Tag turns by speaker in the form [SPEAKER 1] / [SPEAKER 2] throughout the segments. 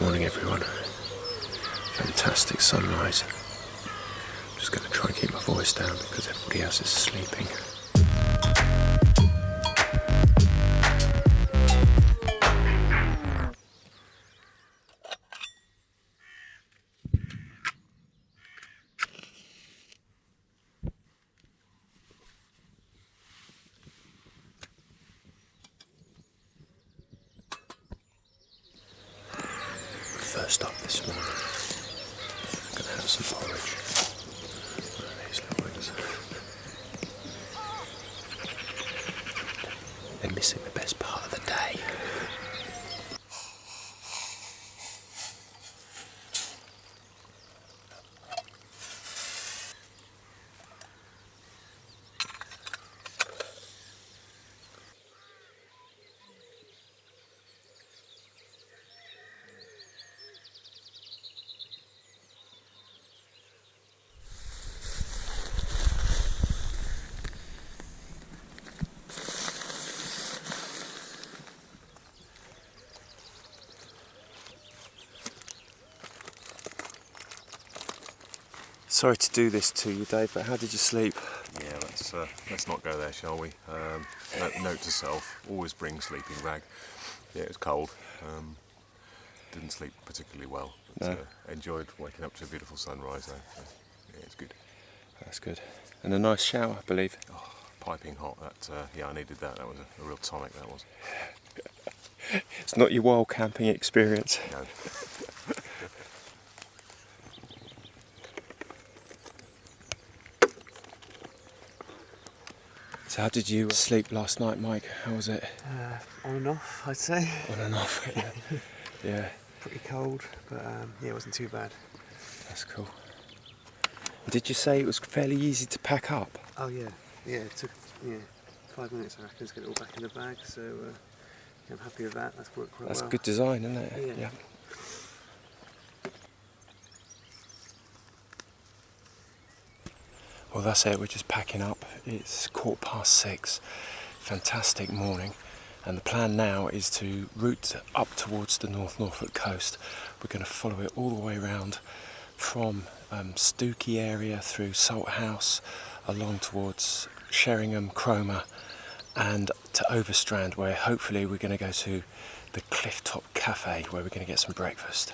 [SPEAKER 1] Morning everyone. Fantastic sunrise. I'm just going to try and keep my voice down because everybody else is sleeping. First up this morning, I'm going to have some porridge. One of these little ones. They're missing the best part of the day. Sorry to do this to you, Dave, but how did you sleep?
[SPEAKER 2] Yeah, let's not go there, shall we? Note to self, always bring sleeping bag. Yeah, it was cold. Didn't sleep particularly well, but
[SPEAKER 1] No.
[SPEAKER 2] Enjoyed waking up to a beautiful sunrise though. So, yeah, it's good.
[SPEAKER 1] That's good. And a nice shower, I believe.
[SPEAKER 2] Oh, piping hot. I needed that. That was a real tonic. That was.
[SPEAKER 1] It's not your wild camping experience.
[SPEAKER 2] No.
[SPEAKER 1] So how did you sleep last night, Mike? How was it?
[SPEAKER 3] On and off, I'd say.
[SPEAKER 1] On and off, yeah. Yeah,
[SPEAKER 3] Pretty cold, but yeah, it wasn't too bad.
[SPEAKER 1] that's cool. Did you say it was fairly easy to pack up?
[SPEAKER 3] Oh yeah, it took 5 minutes I reckon to get it all back in the bag, so I'm happy with that. That's worked quite
[SPEAKER 1] That's
[SPEAKER 3] well.
[SPEAKER 1] good design, isn't it?
[SPEAKER 3] Yeah.
[SPEAKER 1] Well, that's it. We're just packing up. It's 6:15. Fantastic morning. And the plan now is to route up towards the North Norfolk coast. We're going to follow it all the way around from Stookie area through Salthouse, along towards Sheringham, Cromer, and to Overstrand, where hopefully we're going to go to the Cliff Top Cafe, where we're going to get some breakfast.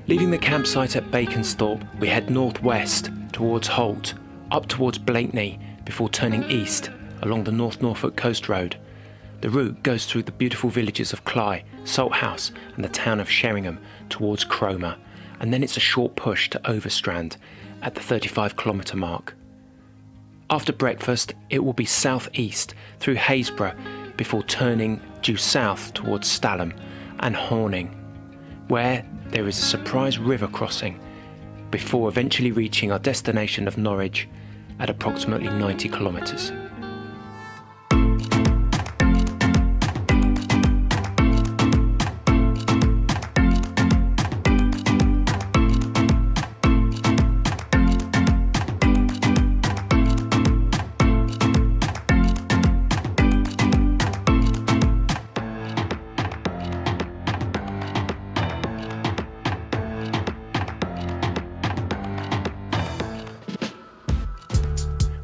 [SPEAKER 1] Leaving the campsite at Baconsthorpe, we head northwest towards Holt, up towards Blakeney, before turning east along the North Norfolk Coast Road. The route goes through the beautiful villages of Cley, Salthouse and the town of Sheringham towards Cromer, and then it's a short push to Overstrand at the 35-kilometre mark. After breakfast, it will be southeast through Happisburgh before turning due south towards Stalham and Horning, where there is a surprise river crossing before eventually reaching our destination of Norwich at approximately 90 kilometres.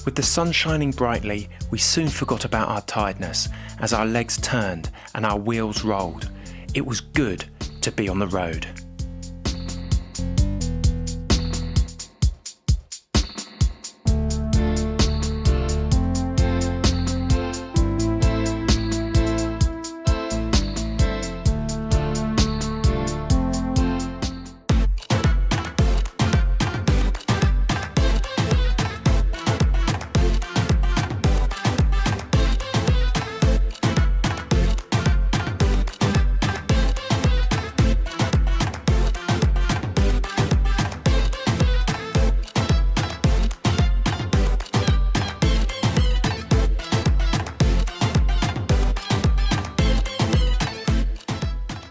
[SPEAKER 1] With the sun shining brightly, we soon forgot about our tiredness as our legs turned and our wheels rolled. It was good to be on the road.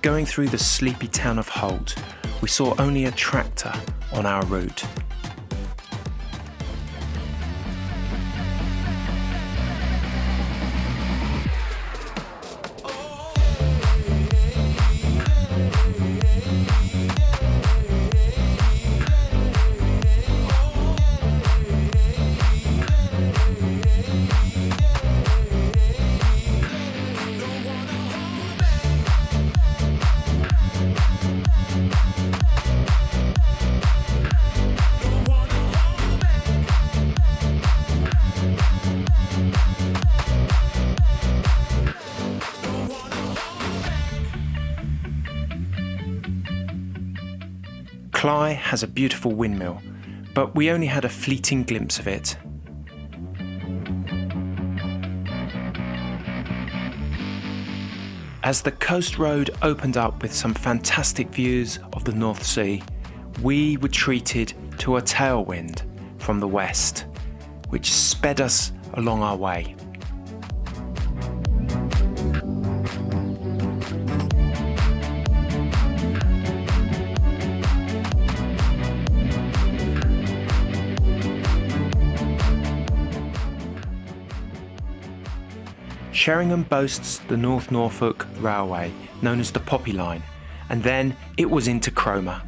[SPEAKER 1] Going through the sleepy town of Holt, we saw only a tractor on our route. Cley has a beautiful windmill, but we only had a fleeting glimpse of it. As the coast road opened up with some fantastic views of the North Sea, we were treated to a tailwind from the west, which sped us along our way. Sheringham boasts the North Norfolk Railway, known as the Poppy Line, and then it was into Cromer.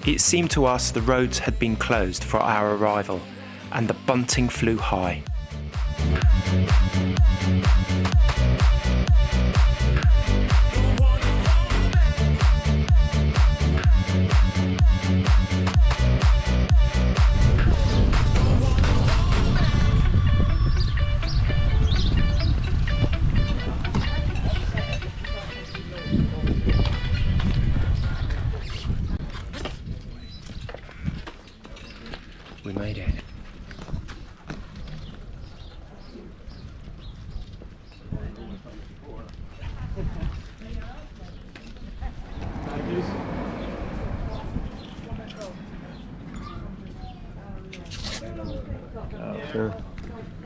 [SPEAKER 1] It seemed to us the roads had been closed for our arrival, and the bunting flew high. We made it. Sure.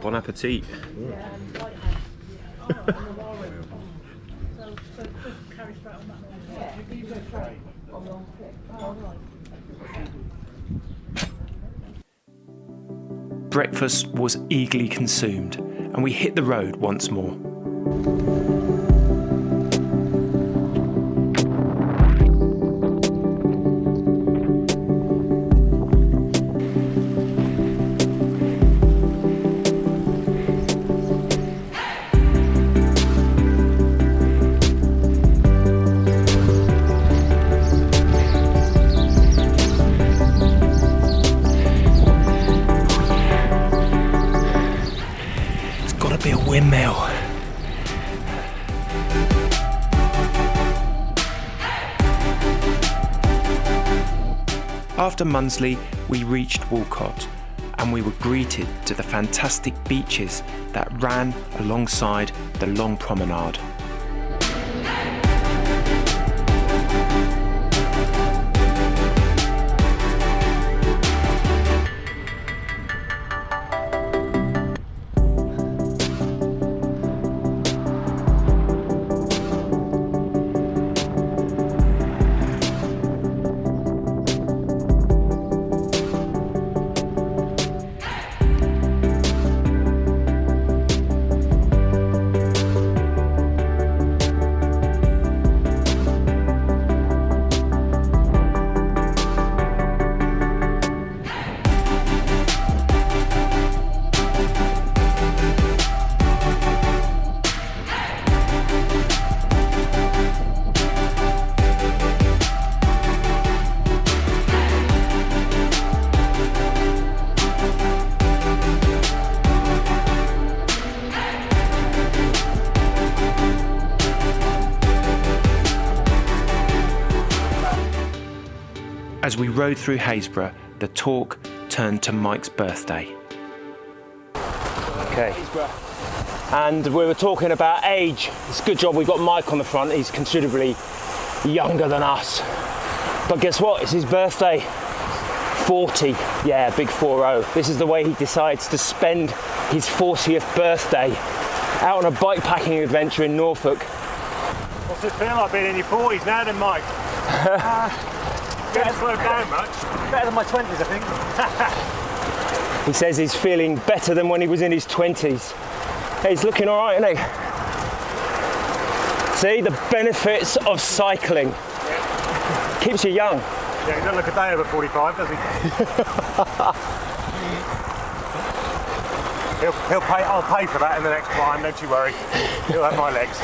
[SPEAKER 1] Bon appetit. Breakfast was eagerly consumed, and we hit the road once more. Be a windmill. After Munsley, we reached Walcott, and we were greeted to the fantastic beaches that ran alongside the long promenade. As we rode through Happisburgh, the talk turned to Mike's birthday. Okay. And we were talking about age. It's a good job we got Mike on the front. He's considerably younger than us. But guess what? It's his birthday. 40. Yeah, big 40. This is the way he decides to spend his 40th birthday. Out on a bike packing adventure in Norfolk.
[SPEAKER 4] What's it feel like being in your 40s now then, Mike? Don't slow down much. Better than my 20s, I think.
[SPEAKER 1] He says he's feeling better than when he was in his 20s. Hey, he's looking all right, isn't he? See, the benefits of cycling. Yeah. Keeps you young.
[SPEAKER 4] Yeah, he doesn't look a day over 45, does he? He'll pay. I'll pay for that in the next climb, don't you worry. He'll have my legs.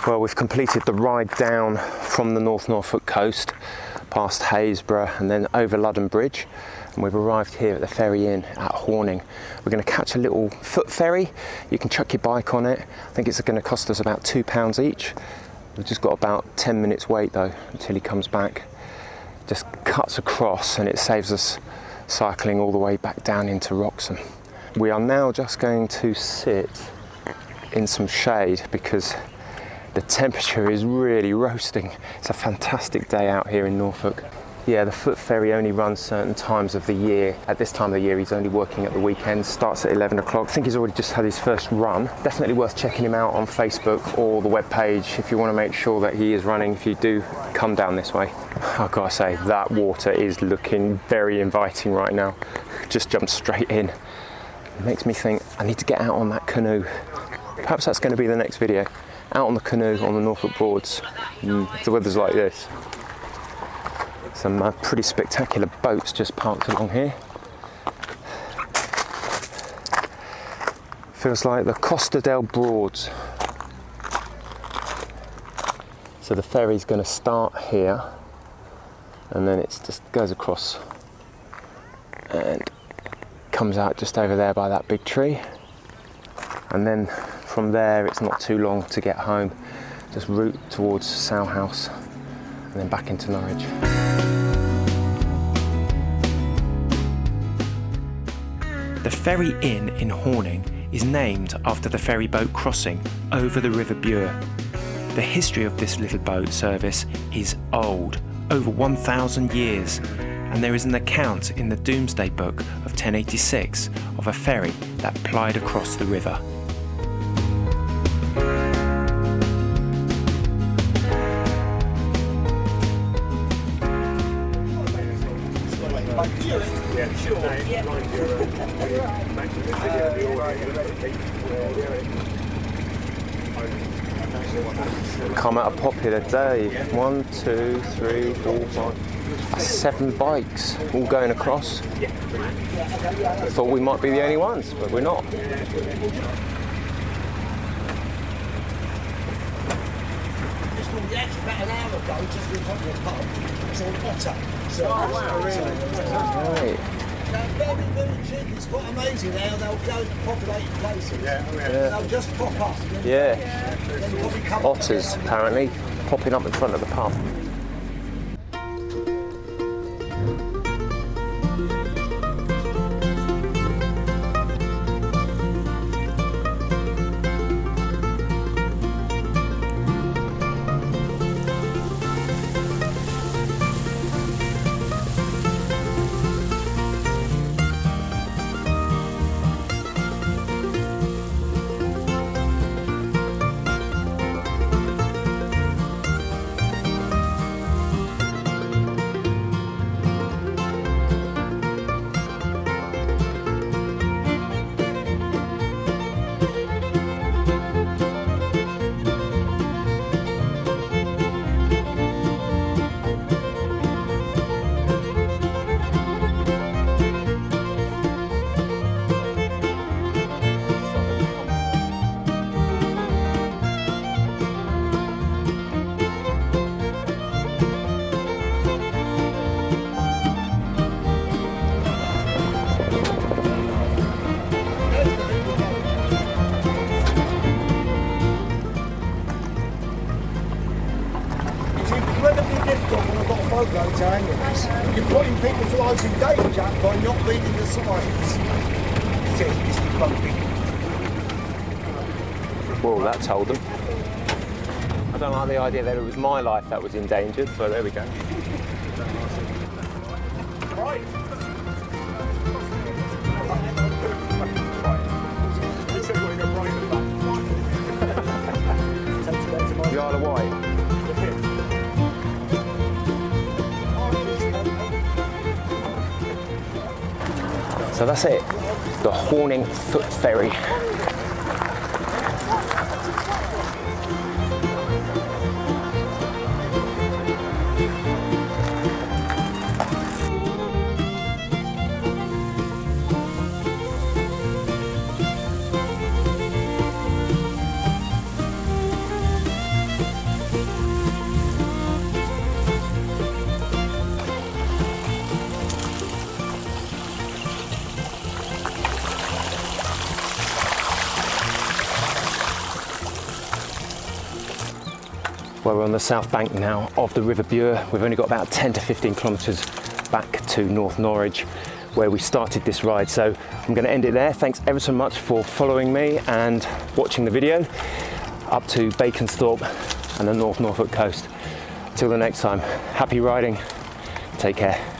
[SPEAKER 1] Well, we've completed the ride down from the North Norfolk coast, past Happisburgh and then over Ludden Bridge, and we've arrived here at the Ferry Inn at Horning. We're going to catch a little foot ferry. You can chuck your bike on it. I think it's going to cost us about £2 each. We've just got about 10 minutes wait though until he comes back. Just cuts across and it saves us cycling all the way back down into Wroxham. We are now just going to sit in some shade because the temperature is really roasting. It's a fantastic day out here in Norfolk. Yeah, the Foot Ferry only runs certain times of the year. At this time of the year, he's only working at the weekends, starts at 11 o'clock. I think he's already just had his first run. Definitely worth checking him out on Facebook or the webpage if you want to make sure that he is running, if you do come down this way. I've got to say, that water is looking very inviting right now. Just jumped straight in. It makes me think I need to get out on that canoe. Perhaps that's going to be the next video. Out on the canoe on the Norfolk Broads, if the weather's like this. Some pretty spectacular boats just parked along here. Feels like the Costa del Broads. So the ferry's going to start here, and then it just goes across and comes out just over there by that big tree, and then from there it's not too long to get home, just route towards Sow House and then back into Norwich. The Ferry Inn in Horning is named after the ferry boat crossing over the River Bure. The history of this little boat service is old, over 1,000 years, and there is an account in the Domesday Book of 1086 of a ferry that plied across the river. Come at a popular day. 1, 2, 3, 4, 5, 7 bikes all going across. I thought we might be the only ones, but we're not.
[SPEAKER 5] About an hour ago, just in front of the pub, it's an otter. So
[SPEAKER 1] Right.
[SPEAKER 5] very, very cheap. It's quite amazing how they'll go to populated places. They'll just pop up.
[SPEAKER 1] Yeah.
[SPEAKER 5] Then probably come
[SPEAKER 1] Otters, apparently, popping up in front of the pub.
[SPEAKER 5] You're putting people's lives in danger by not reading the signs. Says Mr. Bumpy.
[SPEAKER 1] Well, that told them. I don't like the idea that it was my life that was endangered, but there we go.
[SPEAKER 4] Right. You said we're going to break the back.
[SPEAKER 1] The Isle of Wight. So that's it, the Horning Foot Ferry. Well, we're on the south bank now of the River Bure. We've only got about 10 to 15 kilometres back to North Norwich, where we started this ride. So I'm going to end it there. Thanks ever so much for following me and watching the video up to Baconsthorpe and the North Norfolk coast. Till the next time, happy riding. Take care.